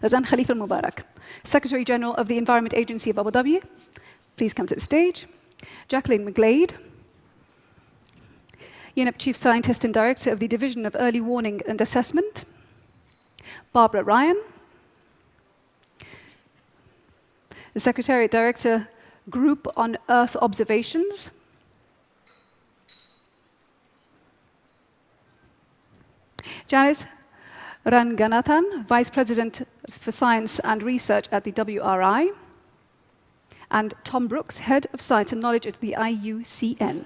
Razan Al Mubarak, Secretary General of the Environment Agency of Abu Dhabi. Please come to the stage. Jacqueline McGlade, UNEP Chief Scientist and Director of the Division of Early Warning and Assessment. Barbara Ryan, the Secretariat Director, Group on Earth Observations. Janice Ranganathan, Vice President for Science and Research at the WRI. And Tom Brooks, Head of Science and Knowledge at the IUCN.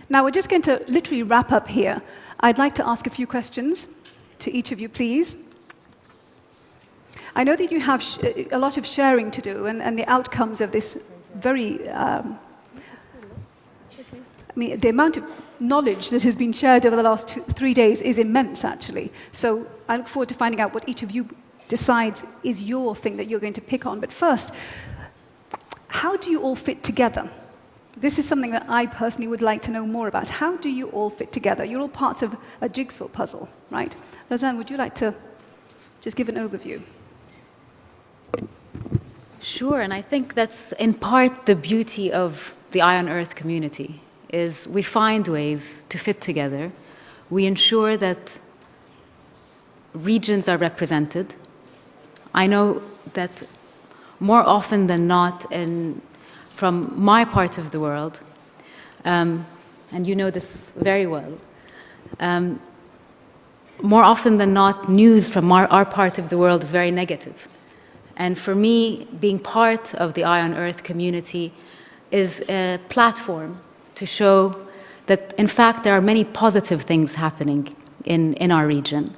Now, we're just going to literally wrap up here. I'd like to ask a few questions to each of you, please. I know that you have a lot of sharing to do, and the outcomes of this very, I mean, the amount of knowledge that has been shared over the last 3 days is immense, actually. So I look forward to finding out what each of you decides is your thing that you're going to pick on. But first, how do you all fit together? This is something that I personally would like to know more about. How do you all fit together? You're all parts of a jigsaw puzzle, right? Razan, would you like to just give an overview? Sure, and I think that's in part the beauty of the Eye on Earth community, is we find ways to fit together. We ensure that regions are represented. I know that more often than not, from my part of the world, and you know this very well, more often than not, news from our part of the world is very negative. And for me, being part of the Eye on Earth community is a platform to show that, in fact, there are many positive things happening in our region,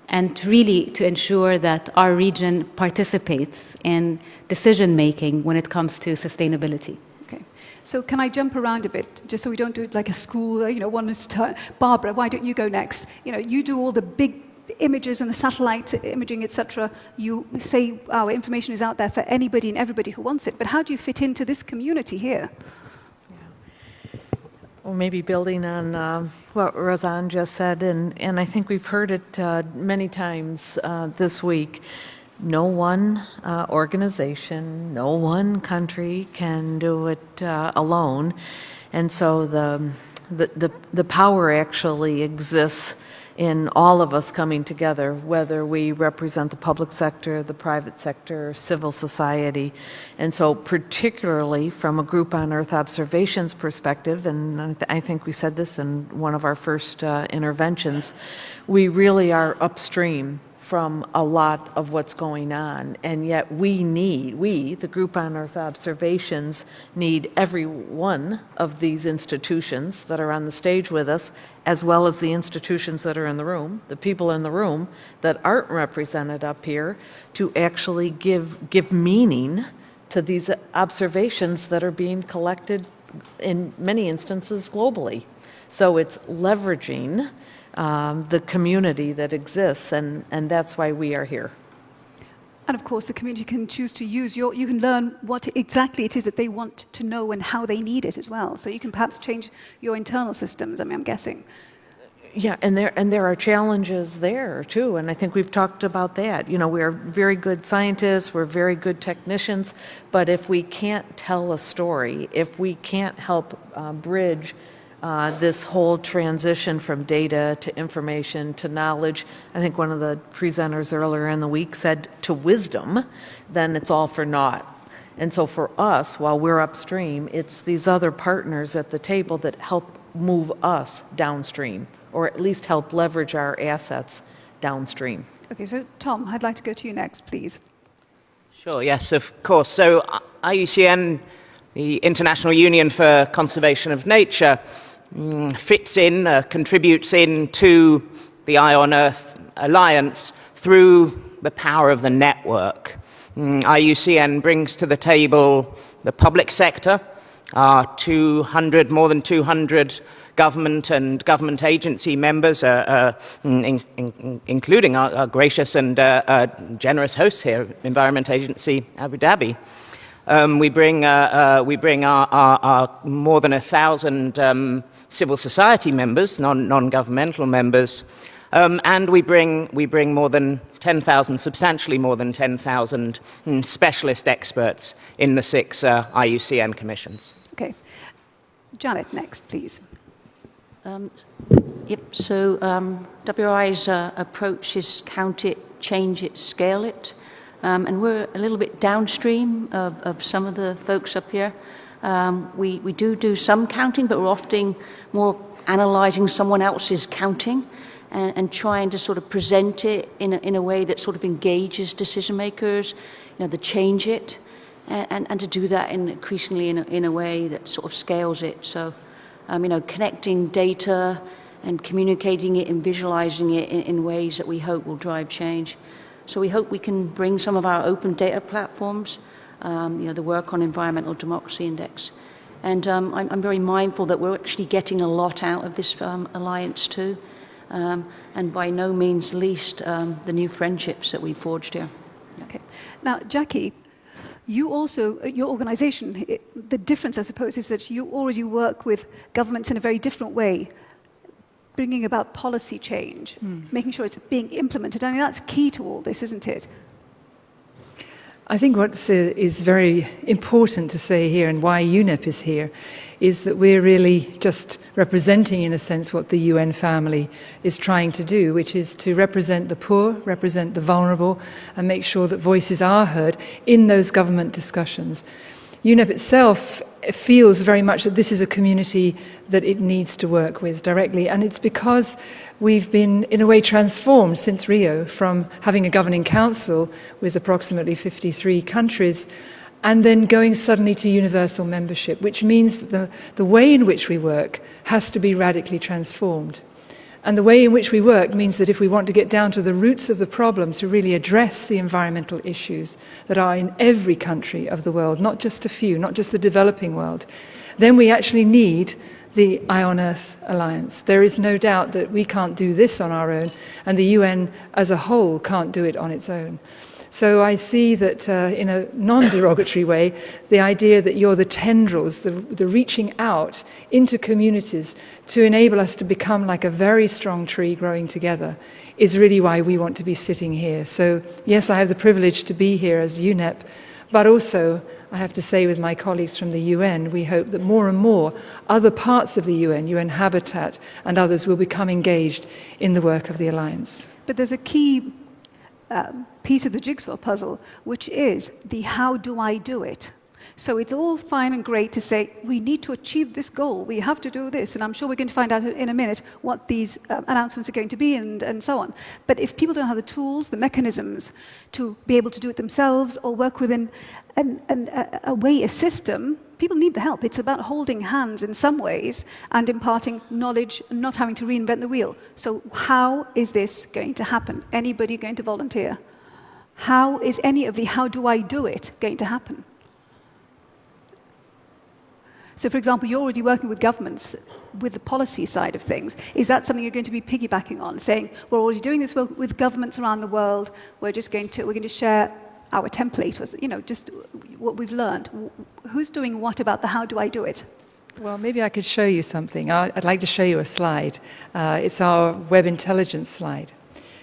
and really to ensure that our region participates in decision-making when it comes to sustainability. Okay. So can I jump around a bit, just so we don't do it like a school, one is Barbara, why don't you go next? You do all the big images and the satellite imaging, etc. You say our information is out there for anybody and everybody who wants it, but how do you fit into this community here? Well, maybe building on what Razan just said, and I think we've heard it many times this week, no one organization, no one country can do it alone. And so the power actually exists in all of us coming together, whether we represent the public sector, the private sector, civil society. And so particularly from a Group on Earth Observations perspective, and I think we said this in one of our first interventions, we really are upstream from a lot of what's going on, and yet we, the Group on Earth Observations, need every one of these institutions that are on the stage with us, as well as the institutions that are in the room, the people in the room that aren't represented up here, to actually give meaning to these observations that are being collected in many instances globally. So it's leveraging the community that exists, and that's why we are here. And of course, the community can choose to use you can learn what exactly it is that they want to know and how they need it as well. So you can perhaps change your internal systems, I'm guessing. Yeah, and there are challenges there too, and I think we've talked about that. We're very good scientists, we're very good technicians, but if we can't tell a story, if we can't help bridge this whole transition from data to information to knowledge, I think one of the presenters earlier in the week said, to wisdom, then it's all for naught. And so for us, while we're upstream, it's these other partners at the table that help move us downstream, or at least help leverage our assets downstream. Okay, so Tom, I'd like to go to you next, please. Sure, yes, of course. So IUCN, the International Union for Conservation of Nature, fits in, contributes into the Eye on Earth Alliance through the power of the network. IUCN brings to the table the public sector, more than 200 government and government agency members, including our gracious and generous hosts here, Environment Agency Abu Dhabi. We bring our more than 1,000 civil society members, non-governmental members, And we bring more than 10,000, substantially more than 10,000 specialist experts in the 6 IUCN commissions. Okay. Janet, next, please. Yep, so WRI's approach is count it, change it, scale it. And we're a little bit downstream of some of the folks up here. We do some counting, but we're often more analysing someone else's counting and trying to sort of present it in a way that sort of engages decision makers, to change it, and to do that increasingly in a way that sort of scales it. So, connecting data and communicating it and visualising it in ways that we hope will drive change. So we hope we can bring some of our open data platforms, the work on Environmental Democracy Index. And I'm very mindful that we're actually getting a lot out of this alliance too. And by no means least, the new friendships that we've forged here. Okay. Now, Jackie, you also, your organization, the difference, I suppose, is that you already work with governments in a very different way, bringing about policy change, making sure it's being implemented. I mean, that's key to all this, isn't it? I think what is very important to say here, and why UNEP is here, is that we're really just representing, in a sense, what the UN family is trying to do, which is to represent the poor, represent the vulnerable, and make sure that voices are heard in those government discussions. UNEP itself feels very much that this is a community that it needs to work with directly, and it's because we've been, in a way, transformed since Rio from having a governing council with approximately 53 countries and then going suddenly to universal membership, which means that the way in which we work has to be radically transformed. And the way in which we work means that if we want to get down to the roots of the problem, to really address the environmental issues that are in every country of the world, not just a few, not just the developing world, then we actually need the Eye on Earth Alliance. There is no doubt that we can't do this on our own, and the UN as a whole can't do it on its own. So I see that in a non-derogatory way, the idea that you're the tendrils, the reaching out into communities to enable us to become like a very strong tree growing together is really why we want to be sitting here. So yes, I have the privilege to be here as UNEP, but also I have to say with my colleagues from the UN, we hope that more and more other parts of the UN, UN Habitat and others will become engaged in the work of the Alliance. But there's a key piece of the jigsaw puzzle, which is the how do I do it? So it's all fine and great to say, we need to achieve this goal, we have to do this, and I'm sure we're going to find out in a minute what these announcements are going to be and so on. But if people don't have the tools, the mechanisms to be able to do it themselves or work within a system, people need the help. It's about holding hands in some ways and imparting knowledge and not having to reinvent the wheel. So how is this going to happen? Anybody going to volunteer? How is any of the how do I do it going to happen? So, for example, you're already working with governments with the policy side of things. Is that something you're going to be piggybacking on, saying, we're already doing this with governments around the world, we're going to share our template, just what we've learned. Who's doing what about the how do I do it? Well, maybe I could show you something. I'd like to show you a slide. It's our web intelligence slide.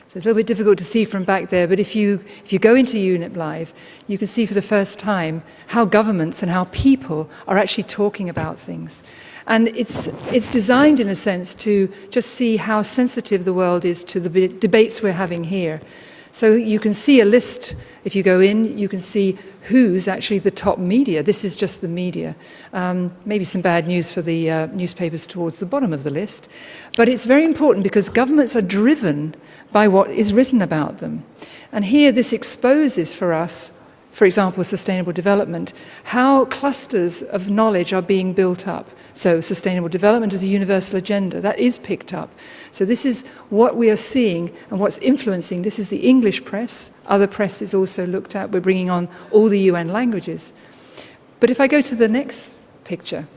So it's a little bit difficult to see from back there, but if you go into UNEP Live, you can see for the first time how governments and how people are actually talking about things. And it's designed, in a sense, to just see how sensitive the world is to the debates we're having here. So you can see a list. If you go in, you can see who's actually the top media. This is just the media. Maybe some bad news for the newspapers towards the bottom of the list. But it's very important because governments are driven by what is written about them. And here this exposes for us, for example, sustainable development, how clusters of knowledge are being built up. So sustainable development is a universal agenda. That is picked up. So this is what we are seeing and what's influencing. This is the English press. Other press is also looked at. We're bringing on all the UN languages. But if I go to the next picture,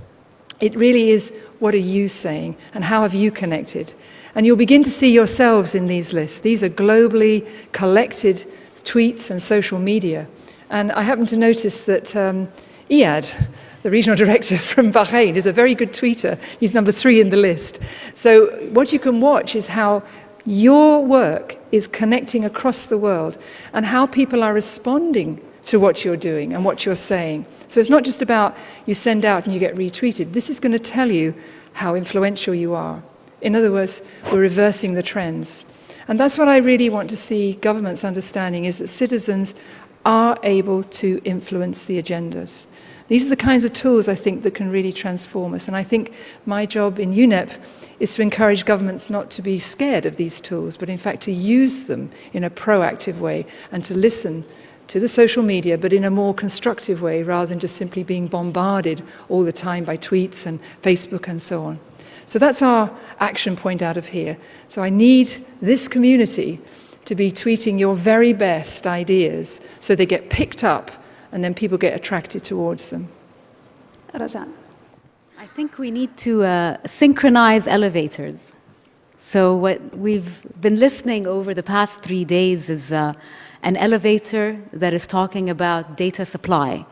it really is what are you saying and how have you connected? And you'll begin to see yourselves in these lists. These are globally collected tweets and social media. And I happen to notice that EAD, the regional director from Bahrain, is a very good tweeter. He's number 3 in the list. So what you can watch is how your work is connecting across the world and how people are responding to what you're doing and what you're saying. So it's not just about you send out and you get retweeted. This is going to tell you how influential you are. In other words, we're reversing the trends. And that's what I really want to see governments understanding, is that citizens are able to influence the agendas. These are the kinds of tools, I think, that can really transform us. And I think my job in UNEP is to encourage governments not to be scared of these tools, but in fact to use them in a proactive way and to listen to the social media, but in a more constructive way, rather than just simply being bombarded all the time by tweets and Facebook and so on. So that's our action point out of here. So I need this community to be tweeting your very best ideas so they get picked up and then people get attracted towards them. Razan. I think we need to synchronize elevators. So what we've been listening over the past 3 days is an elevator that is talking about data supply,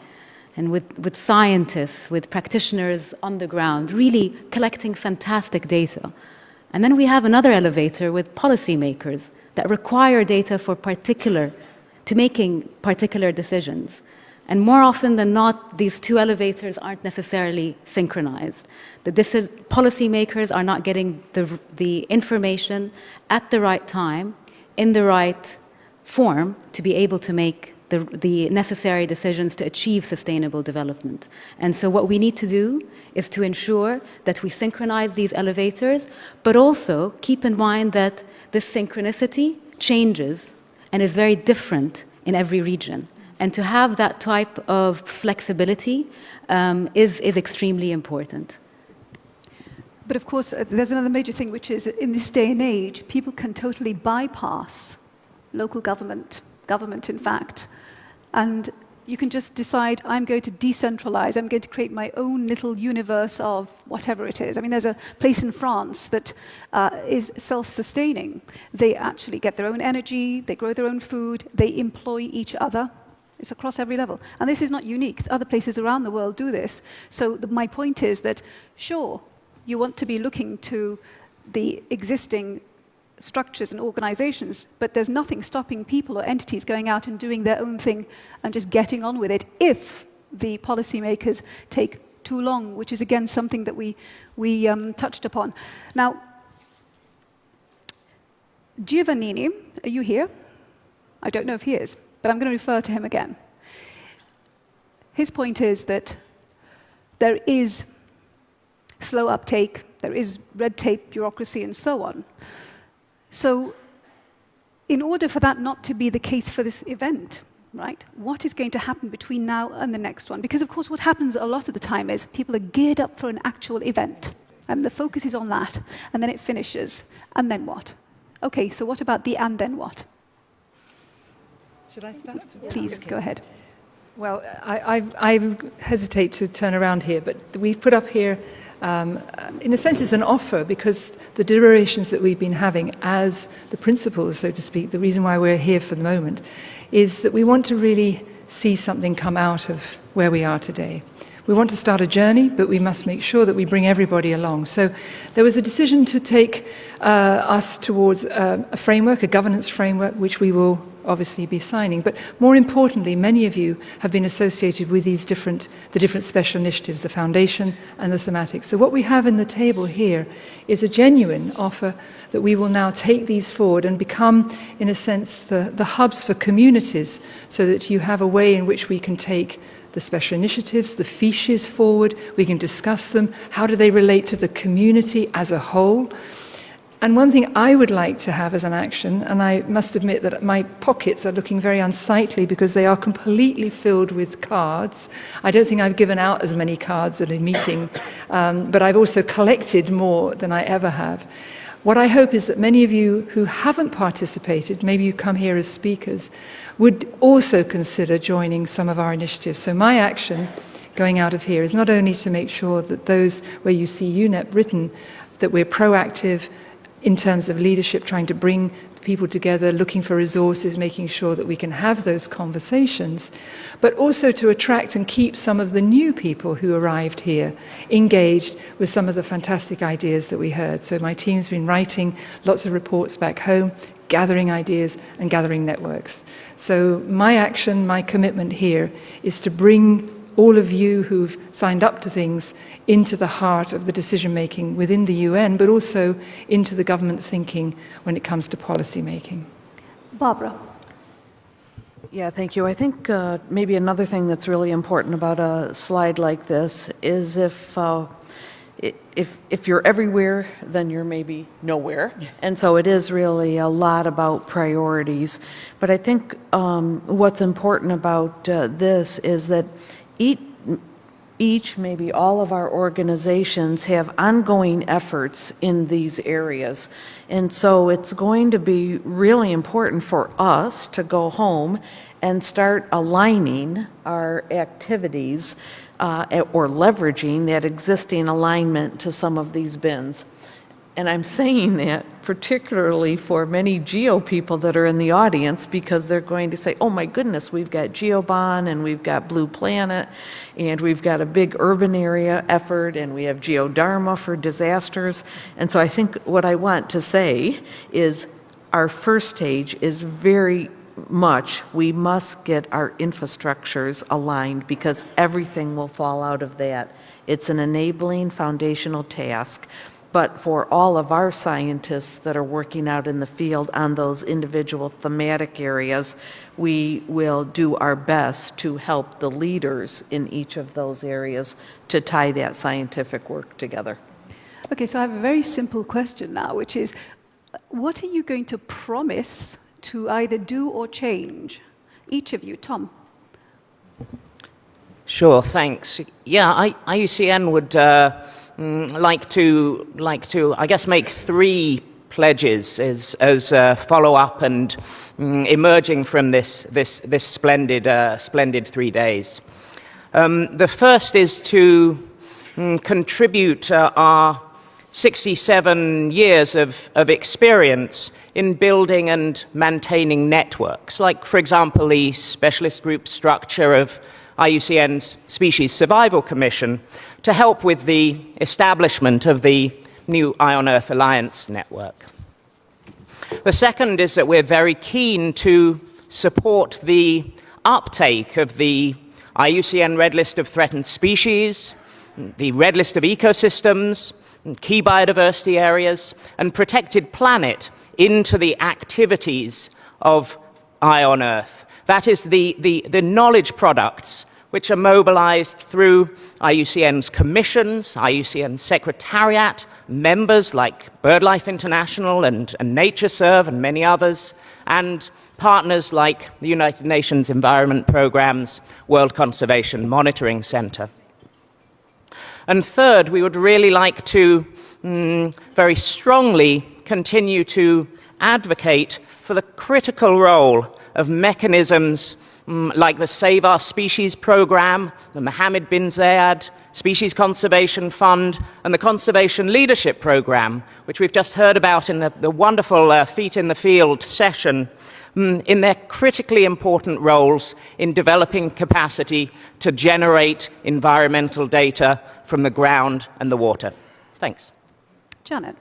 and with scientists, with practitioners on the ground, really collecting fantastic data. And then we have another elevator with policymakers that require data to making particular decisions. And more often than not, these two elevators aren't necessarily synchronized. The policymakers are not getting the information at the right time, in the right form, to be able to make the necessary decisions to achieve sustainable development. And so what we need to do is to ensure that we synchronize these elevators, but also keep in mind that this synchronicity changes and is very different in every region. And to have that type of flexibility is extremely important. But of course, there's another major thing, which is in this day and age, people can totally bypass local government in fact, and you can just decide, I'm going to decentralize, I'm going to create my own little universe of whatever it is. I mean, there's a place in France that is self-sustaining. They actually get their own energy, they grow their own food, they employ each other. It's across every level. And this is not unique. Other places around the world do this. So my point is that, sure, you want to be looking to the existing structures and organizations, but there's nothing stopping people or entities going out and doing their own thing and just getting on with it if the policymakers take too long, which is again something that we touched upon. Now, Giovannini, are you here? I don't know if he is, but I'm going to refer to him again. His point is that there is slow uptake, there is red tape, bureaucracy, and so on. So in order for that not to be the case for this event, right, what is going to happen between now and the next one? Because, of course, what happens a lot of the time is people are geared up for an actual event, and the focus is on that, and then it finishes. And then what? Okay, so what about the and then what? Should I start? Please, Okay. go ahead. Well, I hesitate to turn around here, but we've put up here, in a sense, it's an offer, because the deliberations that we've been having as the principals, so to speak, the reason why we're here for the moment, is that we want to really see something come out of where we are today. We want to start a journey, but we must make sure that we bring everybody along. So there was a decision to take us towards a framework, a governance framework, which we will obviously be signing. But more importantly, many of you have been associated with the different special initiatives, the foundation and the thematics. So what we have in the table here is a genuine offer that we will now take these forward and become, in a sense, the hubs for communities, so that you have a way in which we can take the special initiatives, the fiches forward, we can discuss them, how do they relate to the community as a whole. And one thing I would like to have as an action, and I must admit that my pockets are looking very unsightly because they are completely filled with cards. I don't think I've given out as many cards at a meeting, but I've also collected more than I ever have. What I hope is that many of you who haven't participated, maybe you come here as speakers, would also consider joining some of our initiatives. So my action going out of here is not only to make sure that those where you see UNEP written, that we're proactive in terms of leadership, trying to bring people together, looking for resources, making sure that we can have those conversations, but also to attract and keep some of the new people who arrived here engaged with some of the fantastic ideas that we heard. So my team's been writing lots of reports back home, gathering ideas and gathering networks. So my action, my commitment here is to bring all of you who've signed up to things into the heart of the decision-making within the UN, but also into the government thinking when it comes to policy making. Barbara. Yeah, thank you. I think maybe another thing that's really important about a slide like this is if you're everywhere, then you're maybe nowhere. And so it is really a lot about priorities. But I think what's important about this is that each, maybe all of our organizations have ongoing efforts in these areas. And so it's going to be really important for us to go home and start aligning our activities or leveraging that existing alignment to some of these bins. And I'm saying that particularly for many GEO people that are in the audience, because they're going to say, oh my goodness, we've got GeoBon and we've got Blue Planet and we've got a big urban area effort and we have GeoDharma for disasters. And so I think what I want to say is our first stage is very much we must get our infrastructures aligned, because everything will fall out of that. It's an enabling foundational task. But for all of our scientists that are working out in the field on those individual thematic areas, we will do our best to help the leaders in each of those areas to tie that scientific work together. Okay, so I have a very simple question now, which is, what are you going to promise to either do or change? Each of you. Tom. Sure, thanks. Yeah, IUCN would like to, I guess, make three pledges as follow-up and emerging from this splendid 3 days. The first is to contribute our 67 years of experience in building and maintaining networks, like, for example, the specialist group structure of IUCN's Species Survival Commission, to help with the establishment of the new Earth Alliance network. The second is that we're very keen to support the uptake of the IUCN Red List of Threatened Species, the Red List of Ecosystems, key biodiversity areas, and Protected Planet into the activities of Eye on Earth. That is the knowledge products which are mobilized through IUCN's commissions, IUCN Secretariat, members like BirdLife International and NatureServe and many others, and partners like the United Nations Environment Programme's World Conservation Monitoring Center. And third, we would really like to very strongly continue to advocate for the critical role of mechanisms like the Save Our Species program, the Mohammed bin Zayed Species Conservation Fund, and the Conservation Leadership program, which we've just heard about in the wonderful Feet in the Field session, in their critically important roles in developing capacity to generate environmental data from the ground and the water. Thanks. Janet.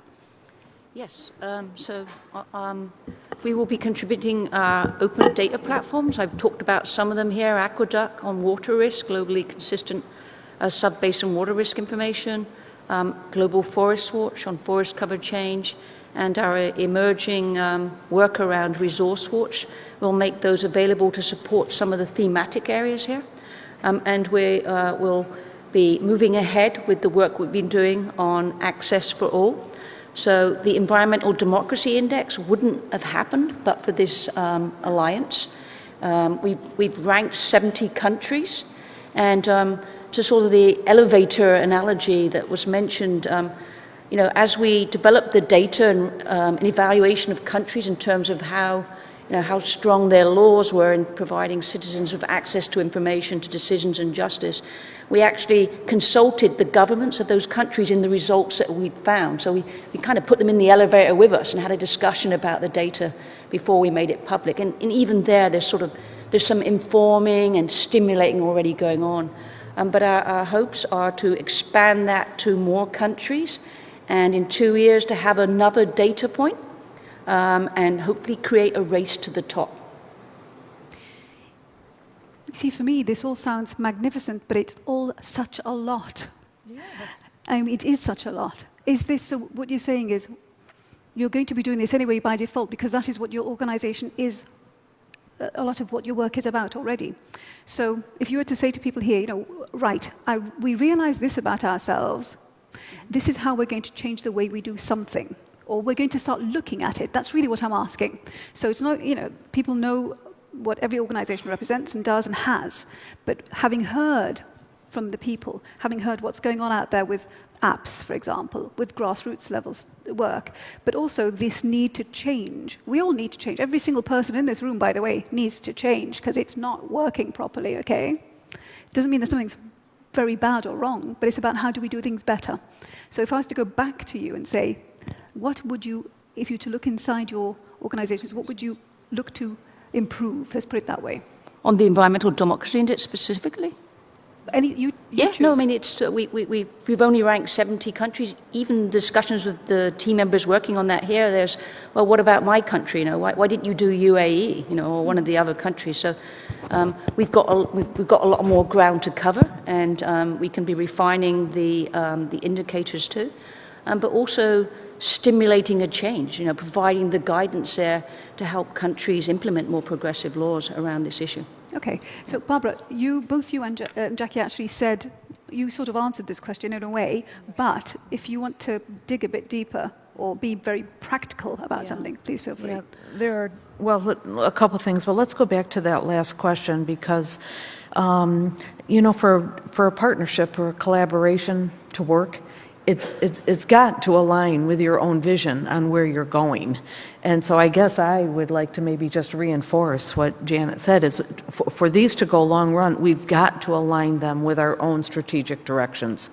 Yes, we will be contributing open data platforms. I've talked about some of them here: Aqueduct on water risk, globally consistent sub-basin water risk information, Global Forest Watch on forest cover change, and our emerging work around Resource Watch. We'll make those available to support some of the thematic areas here. And we will be moving ahead with the work we've been doing on access for all. So the Environmental Democracy Index wouldn't have happened but for this alliance. We've ranked 70 countries, and to sort of the elevator analogy that was mentioned, as we develop the data and an evaluation of countries in terms of how how strong their laws were in providing citizens with access to information, to decisions and justice. We actually consulted the governments of those countries in the results that we'd found. So we kind of put them in the elevator with us and had a discussion about the data before we made it public. And even there's some informing and stimulating already going on. But our hopes are to expand that to more countries, and in 2 years to have another data point, and hopefully create a race to the top. See, for me, this all sounds magnificent, but it's all such a lot. Yeah. I mean, it is such a lot. Is this, so what you're saying is, you're going to be doing this anyway by default, because that is what your organization is, a lot of what your work is about already. So if you were to say to people here, right, we realize this about ourselves, this is how we're going to change the way we do something, or we're going to start looking at it. That's really what I'm asking. So it's not, people know what every organization represents and does and has, but having heard from the people, having heard what's going on out there with apps, for example, with grassroots levels work, but also this need to change. We all need to change. Every single person in this room, by the way, needs to change because it's not working properly, okay? It doesn't mean that something's very bad or wrong, but it's about how do we do things better. So if I was to go back to you and say, what would you, if you were to look inside your organizations, what would you look to improve, let's put it that way? On the environmental democracy index specifically? You choose. No, I mean, it's, we've only ranked 70 countries. Even discussions with the team members working on that here, there's, well, what about my country? Why didn't you do UAE, or one of the other countries? So we've got a lot more ground to cover, and we can be refining the indicators too, but also stimulating a change, providing the guidance there to help countries implement more progressive laws around this issue. Okay, so Barbara, both you and Jackie actually said, you sort of answered this question in a way, but if you want to dig a bit deeper or be very practical about something, please feel free. Yeah, there are, a couple things. Well, let's go back to that last question because, for a partnership or a collaboration to work, it's got to align with your own vision on where you're going. And so I guess I would like to maybe just reinforce what Janet said is for these to go long run, we've got to align them with our own strategic directions.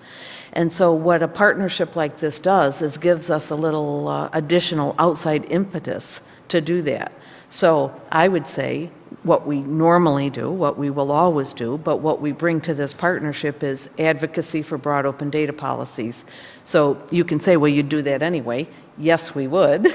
And so what a partnership like this does is gives us a little additional outside impetus to do that. So I would say what we normally do, what we will always do, but what we bring to this partnership is advocacy for broad open data policies. So you can say, well, you'd do that anyway. Yes, we would,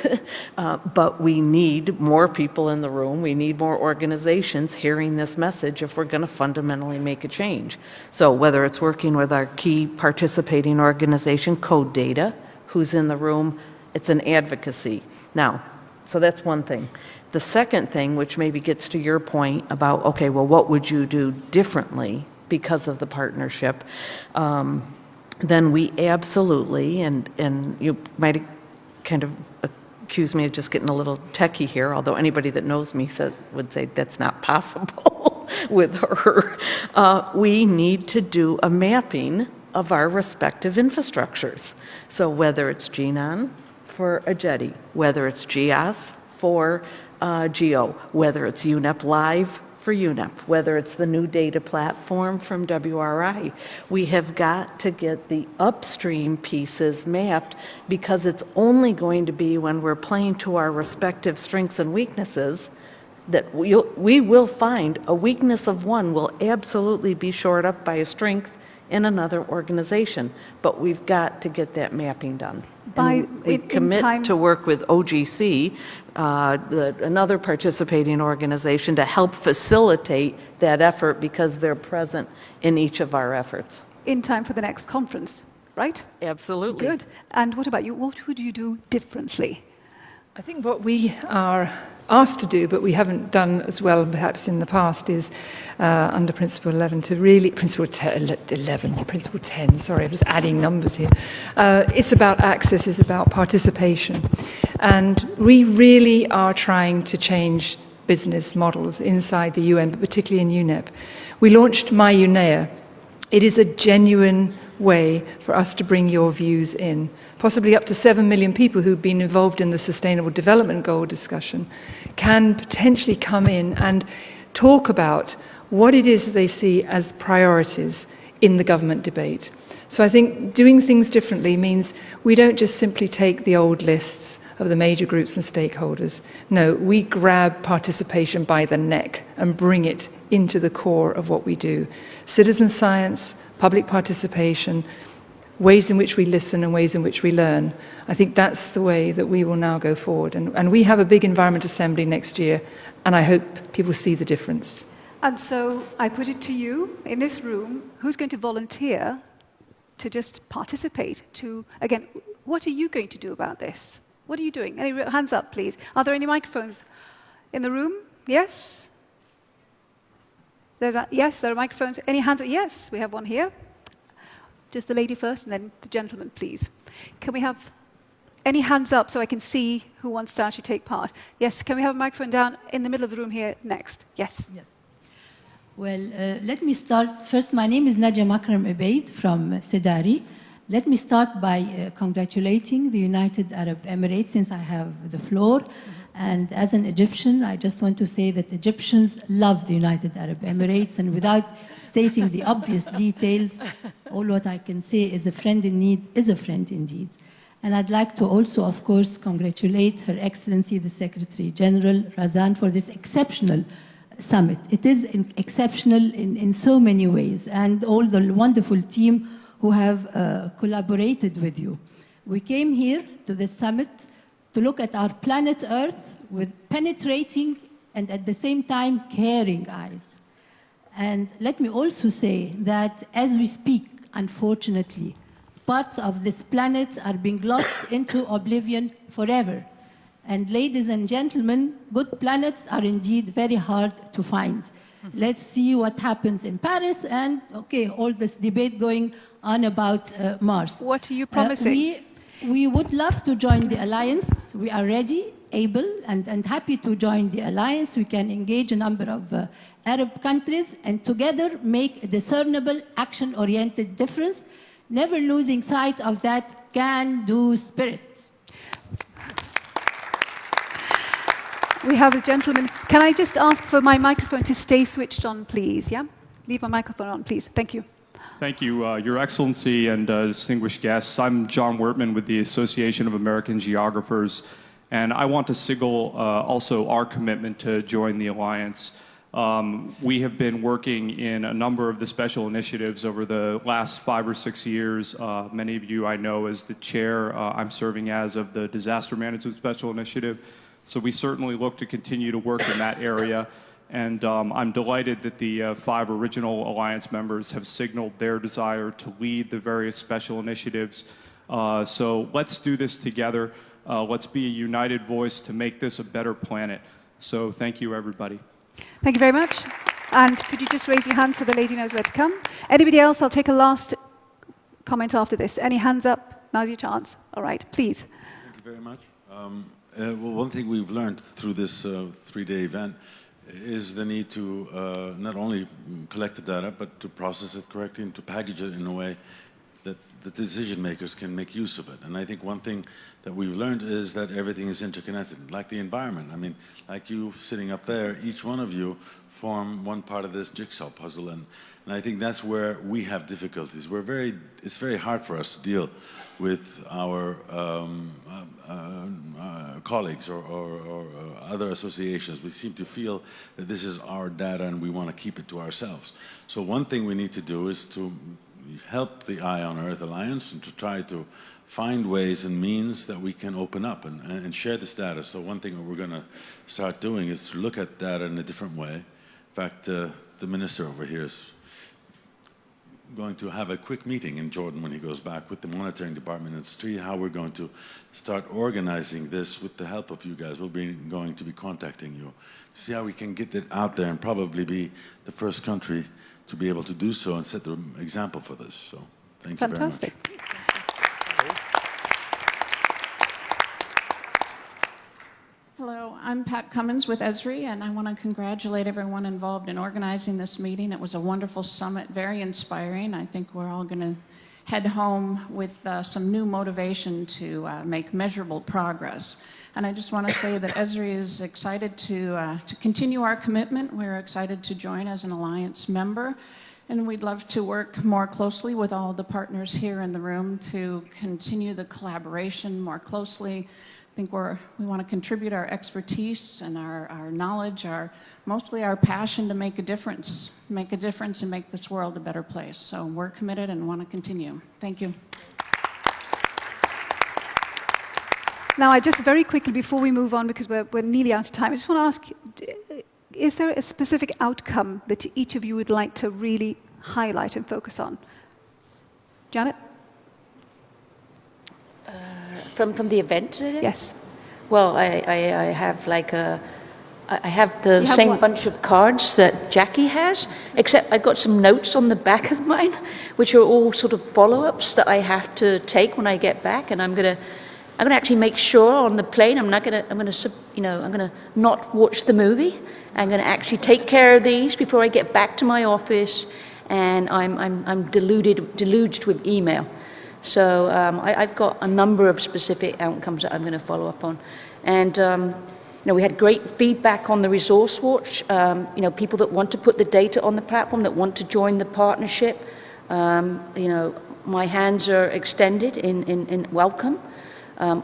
but we need more people in the room. We need more organizations hearing this message if we're going to fundamentally make a change. So whether it's working with our key participating organization, Code Data, who's in the room, it's an advocacy. Now, so that's one thing. The second thing, which maybe gets to your point about, okay, well, what would you do differently because of the partnership? Then we absolutely, and you might kind of accuse me of just getting a little techie here, although anybody that knows me would say that's not possible with her. We need to do a mapping of our respective infrastructures. So whether it's GENON for a jetty, whether it's GEOS for GEO, whether it's UNEP Live for UNEP, whether it's the new data platform from WRI, we have got to get the upstream pieces mapped because it's only going to be when we're playing to our respective strengths and weaknesses that we will find a weakness of one will absolutely be shored up by a strength in another organization, but we've got to get that mapping done. We commit to work with OGC, another participating organization, to help facilitate that effort because they're present in each of our efforts. In time for the next conference, right? Absolutely. Good. And what about you? What would you do differently? I think what we are asked to do, but we haven't done as well perhaps in the past, is under Principle 11 to really, Principle 10, sorry, I'm just adding numbers here. It's about access, it's about participation. And we really are trying to change business models inside the UN, but particularly in UNEP. We launched My UNEA. It is a genuine way for us to bring your views in. Possibly up to 7 million people who've been involved in the Sustainable Development Goal discussion can potentially come in and talk about what it is that they see as priorities in the government debate. So I think doing things differently means we don't just simply take the old lists of the major groups and stakeholders. No, we grab participation by the neck and bring it into the core of what we do. Citizen science, public participation, ways in which we listen and ways in which we learn. I think that's the way that we will now go forward. And we have a big Environment Assembly next year, and I hope people see the difference. And so I put it to you, in this room, who's going to volunteer to just participate to, again, what are you going to do about this? What are you doing? Any hands up, please. Are there any microphones in the room? Yes? Yes, there are microphones. Any hands up? Yes, we have one here. Just the lady first, and then the gentleman, please. Can we have any hands up so I can see who wants to actually take part? Yes, can we have a microphone down in the middle of the room here next? Yes. Yes. Well, let me start. First, my name is Nadia Makram Ebeid from Sedari. Let me start by congratulating the United Arab Emirates, since I have the floor. And as an Egyptian, I just want to say that Egyptians love the United Arab Emirates, and without stating the obvious details, all what I can say is a friend in need is a friend indeed. And I'd like to also, of course, congratulate Her Excellency, the Secretary General, Razan, for this exceptional summit. It is exceptional in so many ways, and all the wonderful team who have collaborated with you. We came here to this summit to look at our planet Earth with penetrating and at the same time caring eyes. And let me also say that as we speak, unfortunately, parts of this planet are being lost into oblivion forever. And ladies and gentlemen, good planets are indeed very hard to find. Let's see what happens in Paris and, okay, all this debate going on about Mars. What are you promising? We would love to join the alliance. We are ready, able, and happy to join the alliance. We can engage a number of Arab countries and together make a discernible, action-oriented difference, never losing sight of that can-do spirit. We have a gentleman. Can I just ask for my microphone to stay switched on, please? Yeah? Leave my microphone on, please. Thank you. Thank you, Your Excellency and distinguished guests. I'm John Wertman with the Association of American Geographers, and I want to signal also our commitment to join the Alliance. We have been working in a number of the special initiatives over the last 5 or 6 years. Many of you I know as the chair I'm serving as of the Disaster Management Special Initiative. So we certainly look to continue to work in that area. And I'm delighted that the 5 original Alliance members have signaled their desire to lead the various special initiatives. So let's do this together. Let's be a united voice to make this a better planet. So thank you, everybody. Thank you very much. And could you just raise your hand so the lady knows where to come? Anybody else? I'll take a last comment after this. Any hands up? Now's your chance. All right, please. Thank you very much. Well, one thing we've learned through this 3-day event is the need to not only collect the data, but to process it correctly and to package it in a way that the decision makers can make use of it. And I think one thing that we've learned is that everything is interconnected, like the environment. I mean, like you sitting up there, each one of you form one part of this jigsaw puzzle. And I think that's where we have difficulties. It's very hard for us to deal with our colleagues or other associations. We seem to feel that this is our data and we want to keep it to ourselves. So one thing we need to do is to help the Eye on Earth Alliance and to try to find ways and means that we can open up and share this data. So one thing that we're going to start doing is to look at data in a different way. In fact, the minister over here is going to have a quick meeting in Jordan when he goes back with the monitoring department and see how we're going to start organizing this with the help of you guys. We'll be going to be contacting you to see how we can get it out there and probably be the first country to be able to do so and set the example for this. So thank you very much. Fantastic. Hello, I'm Pat Cummins with ESRI, and I want to congratulate everyone involved in organizing this meeting. It was a wonderful summit, very inspiring. I think we're all going to head home with some new motivation to make measurable progress. And I just want to say that ESRI is excited to continue our commitment. We're excited to join as an Alliance member. And we'd love to work more closely with all of the partners here in the room to continue the collaboration more closely. I think we want to contribute our expertise and our knowledge, mostly our passion to make a difference and make this world a better place. So we're committed and want to continue. Thank you. Now, I just very quickly, before we move on, because we're nearly out of time, I just want to ask, is there a specific outcome that each of you would like to really highlight and focus on? Janet? From the event today? Yes. Well, I have like I have the same what? bunch of cards that Jackie has, except I've got some notes on the back of mine, which are all sort of follow-ups that I have to take when I get back, and I'm gonna actually make sure on the plane I'm gonna not watch the movie. I'm gonna actually take care of these before I get back to my office, and I'm deluged with email. So I've got a number of specific outcomes that I'm going to follow up on. And we had great feedback on the Resource Watch, people that want to put the data on the platform, that want to join the partnership. My hands are extended in welcome.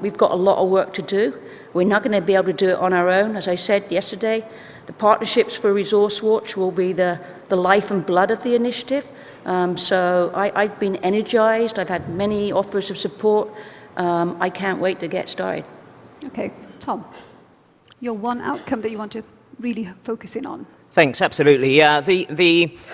We've got a lot of work to do. We're not going to be able to do it on our own. As I said yesterday, the partnerships for Resource Watch will be the life and blood of the initiative. So I've been energized. I've had many offers of support. I can't wait to get started. Okay, Tom, your one outcome that you want to really focus in on. Thanks, absolutely. Yeah,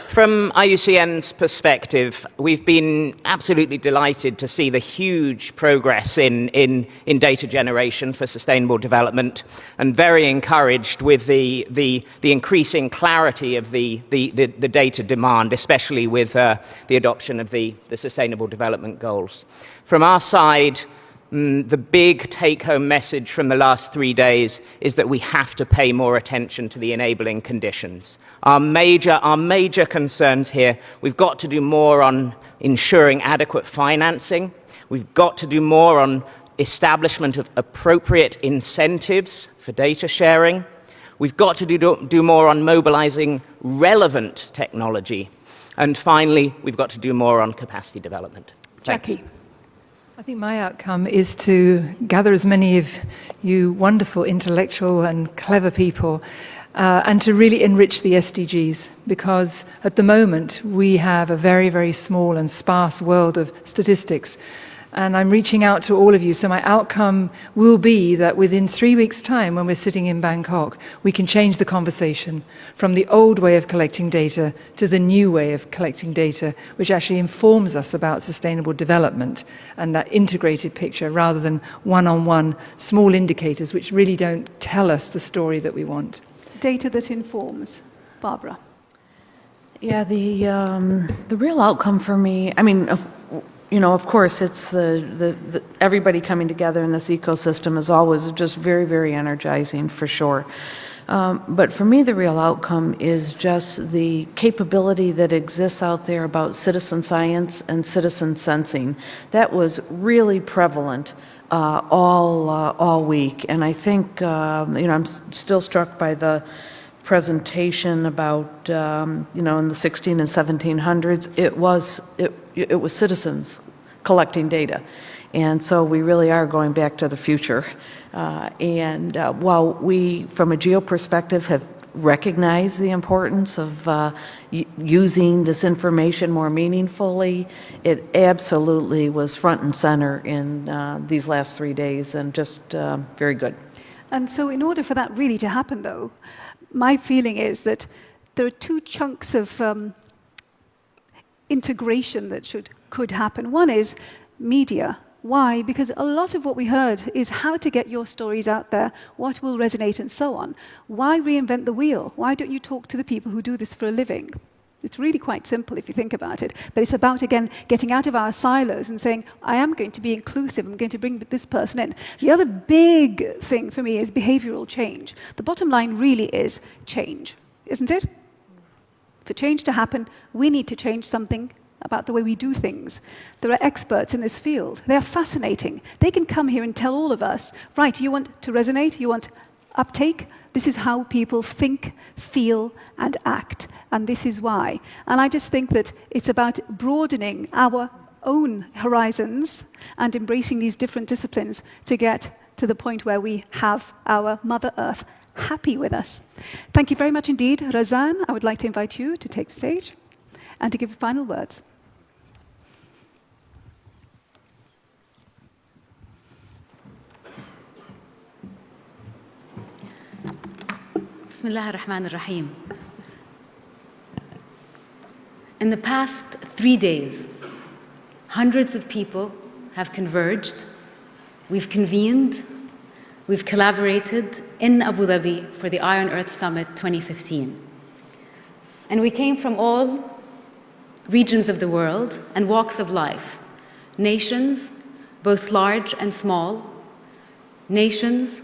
from IUCN's perspective, we've been absolutely delighted to see the huge progress in data generation for sustainable development, and very encouraged with the increasing clarity of the data demand, especially with the adoption of the Sustainable Development Goals. From our side, the big take-home message from the last 3 days is that we have to pay more attention to the enabling conditions. Our major concerns here, we've got to do more on ensuring adequate financing. We've got to do more on establishment of appropriate incentives for data sharing. We've got to do more on mobilizing relevant technology. And finally, we've got to do more on capacity development. Thanks. Jackie. I think my outcome is to gather as many of you wonderful intellectual and clever people and to really enrich the SDGs, because at the moment we have a very, very small and sparse world of statistics. And I'm reaching out to all of you. So my outcome will be that within 3 weeks' time, when we're sitting in Bangkok, we can change the conversation from the old way of collecting data to the new way of collecting data, which actually informs us about sustainable development and that integrated picture, rather than one-on-one small indicators which really don't tell us the story that we want. Data that informs. Barbara. Yeah, the real outcome for me, I mean, of course, it's the everybody coming together in this ecosystem is always just very, very energizing, for sure. But for me, the real outcome is just the capability that exists out there about citizen science and citizen sensing. That was really prevalent all week, and I think I'm still struck by the presentation about in the 16 and 1700s. It was citizens collecting data, and so we really are going back to the future. And while we, from a GEO perspective, have recognized the importance of using this information more meaningfully, it absolutely was front and center in these last 3 days, and just very good. And so in order for that really to happen, though, my feeling is that there are two chunks of integration that could happen. One is media. Why? Because a lot of what we heard is how to get your stories out there, what will resonate, and so on. Why reinvent the wheel? Why don't you talk to the people who do this for a living? It's really quite simple if you think about it. But it's about, again, getting out of our silos and saying, I am going to be inclusive, I'm going to bring this person in. The other big thing for me is behavioral change. The bottom line really is change, isn't it? For change to happen, we need to change something about the way we do things. There are experts in this field. They are fascinating. They can come here and tell all of us, right, you want to resonate, you want uptake, this is how people think, feel, and act, and this is why. And I just think that it's about broadening our own horizons and embracing these different disciplines to get to the point where we have our Mother Earth happy with us. Thank you very much indeed. Razan, I would like to invite you to take the stage and to give final words. Bismillah ar-Rahman ar-Rahim. In the past 3 days, hundreds of people have converged. We've convened, we've collaborated in Abu Dhabi for the Eye on Earth Summit 2015. And we came from all regions of the world and walks of life, nations, both large and small, nations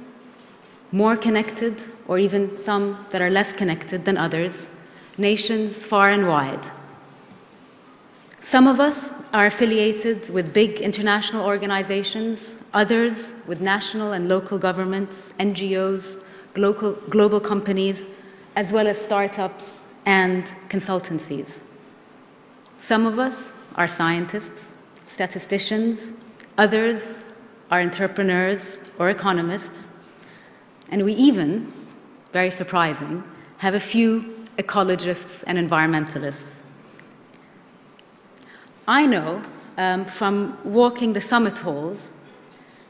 more connected, or even some that are less connected than others, nations far and wide. Some of us are affiliated with big international organizations, others with national and local governments, NGOs, global companies, as well as startups and consultancies. Some of us are scientists, statisticians, others are entrepreneurs or economists, and we even, very surprising, have a few ecologists and environmentalists. I know from walking the summit halls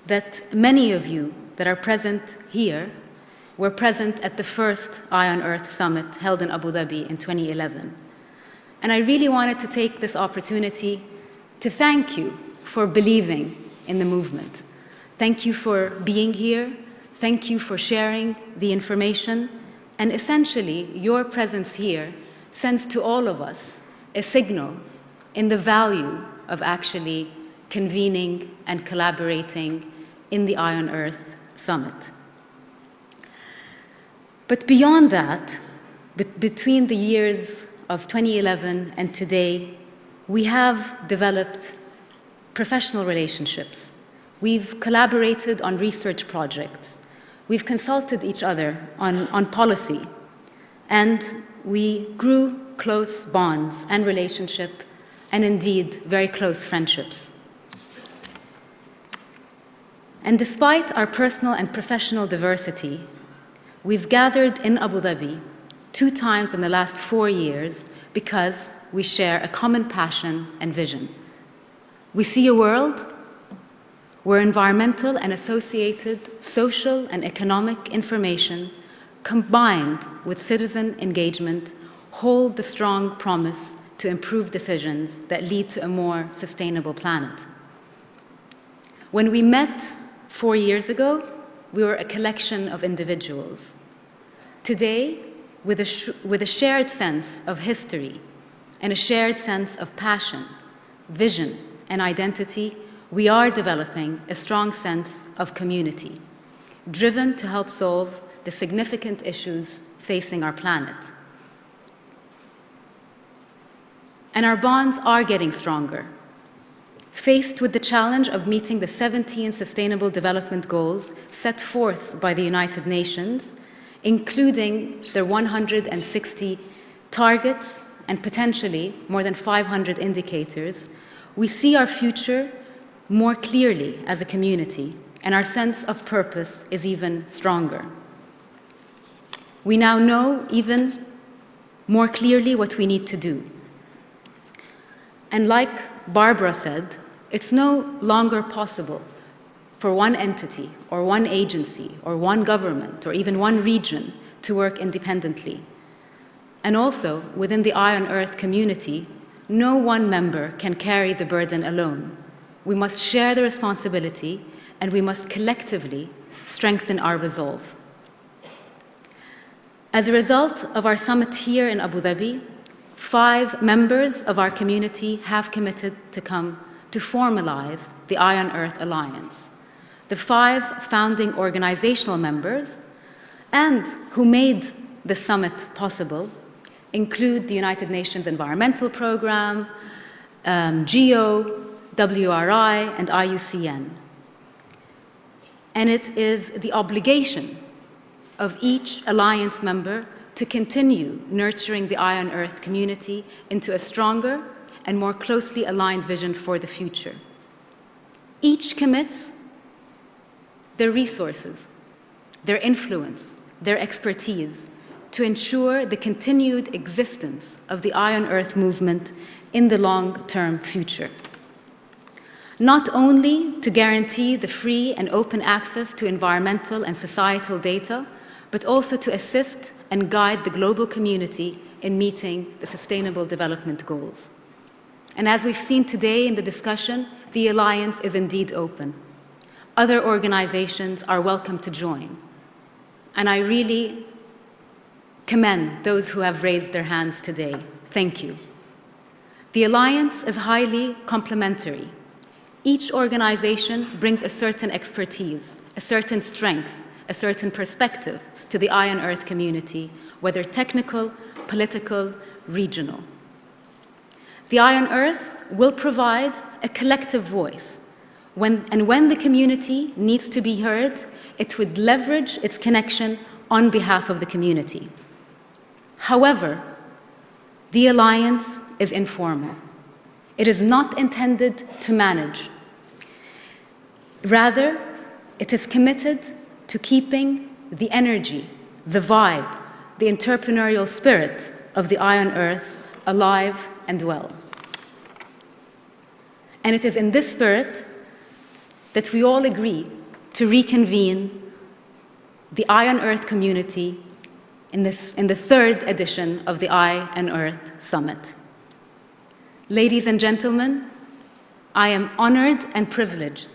that many of you that are present here were present at the first Eye on Earth Summit held in Abu Dhabi in 2011. And I really wanted to take this opportunity to thank you for believing in the movement. Thank you for being here. Thank you for sharing the information. And essentially, your presence here sends to all of us a signal in the value of actually convening and collaborating in the Eye on Earth Summit. But beyond that, between the years of 2011 and today, we have developed professional relationships. We've collaborated on research projects. We've consulted each other on policy. And we grew close bonds and relationship, and indeed, very close friendships. And despite our personal and professional diversity, we've gathered in Abu Dhabi 2 times in the last 4 years because we share a common passion and vision. We see a world where environmental and associated social and economic information combined with citizen engagement hold the strong promise to improve decisions that lead to a more sustainable planet. When we met 4 years ago, we were a collection of individuals. Today, with a shared sense of history and a shared sense of passion, vision, and identity, we are developing a strong sense of community, driven to help solve the significant issues facing our planet. And our bonds are getting stronger. Faced with the challenge of meeting the 17 Sustainable Development Goals set forth by the United Nations, including their 160 targets and potentially more than 500 indicators, we see our future more clearly as a community, and our sense of purpose is even stronger. We now know even more clearly what we need to do. And like Barbara said, it's no longer possible for one entity or one agency or one government or even one region to work independently. And also, within the Eye on Earth community, no one member can carry the burden alone. We must share the responsibility, and we must collectively strengthen our resolve. As a result of our summit here in Abu Dhabi, 5 members of our community have committed to come to formalize the Eye on Earth Alliance. The 5 founding organizational members and who made the summit possible include the United Nations Environmental Programme, GEO, WRI, and IUCN. And it is the obligation of each alliance member to continue nurturing the Eye on Earth community into a stronger and more closely aligned vision for the future. Each commits their resources, their influence, their expertise to ensure the continued existence of the Eye on Earth movement in the long-term future. Not only to guarantee the free and open access to environmental and societal data, but also to assist and guide the global community in meeting the Sustainable Development Goals. And as we've seen today in the discussion, the Alliance is indeed open. Other organizations are welcome to join. And I really commend those who have raised their hands today. Thank you. The Alliance is highly complementary. Each organization brings a certain expertise, a certain strength, a certain perspective to the Eye on Earth community, whether technical, political, regional. The Eye on Earth will provide a collective voice. When the community needs to be heard, it would leverage its connection on behalf of the community. However, the Alliance is informal. It is not intended to manage. Rather, it is committed to keeping the energy, the vibe, the entrepreneurial spirit of the Eye on Earth alive and well. And it is in this spirit that we all agree to reconvene the Eye on Earth community in the third edition of the Eye on Earth Summit. Ladies and gentlemen, I am honored and privileged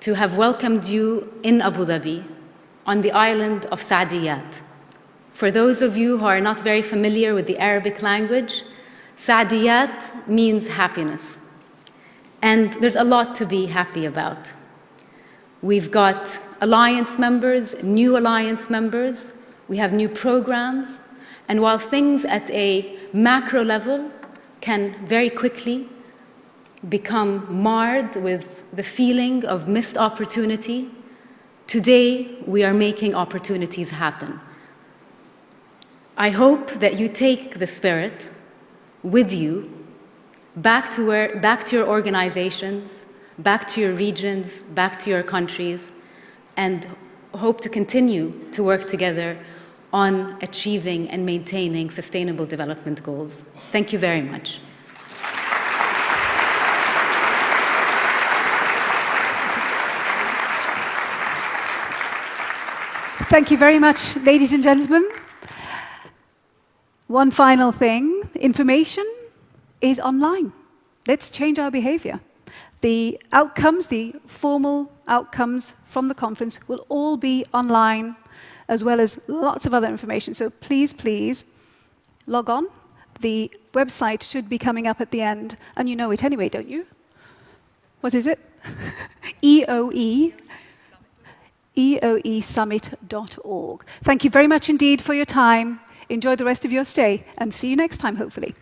to have welcomed you in Abu Dhabi on the island of Saadiyat. For those of you who are not very familiar with the Arabic language, Saadiyat means happiness. And there's a lot to be happy about. We've got alliance members, new alliance members, we have new programs, and while things at a macro level can very quickly become marred with the feeling of missed opportunity, today we are making opportunities happen. I hope that you take the spirit with you back to your organizations, back to your regions, back to your countries, and hope to continue to work together on achieving and maintaining sustainable development goals. Thank you very much. Thank you very much, ladies and gentlemen. One final thing, information is online. Let's change our behavior. The outcomes, the formal outcomes from the conference will all be online, as well as lots of other information. So please, please, log on. The website should be coming up at the end, and you know it anyway, don't you? What is it? EoEsummit.org. Thank you very much indeed for your time. Enjoy the rest of your stay, and see you next time, hopefully.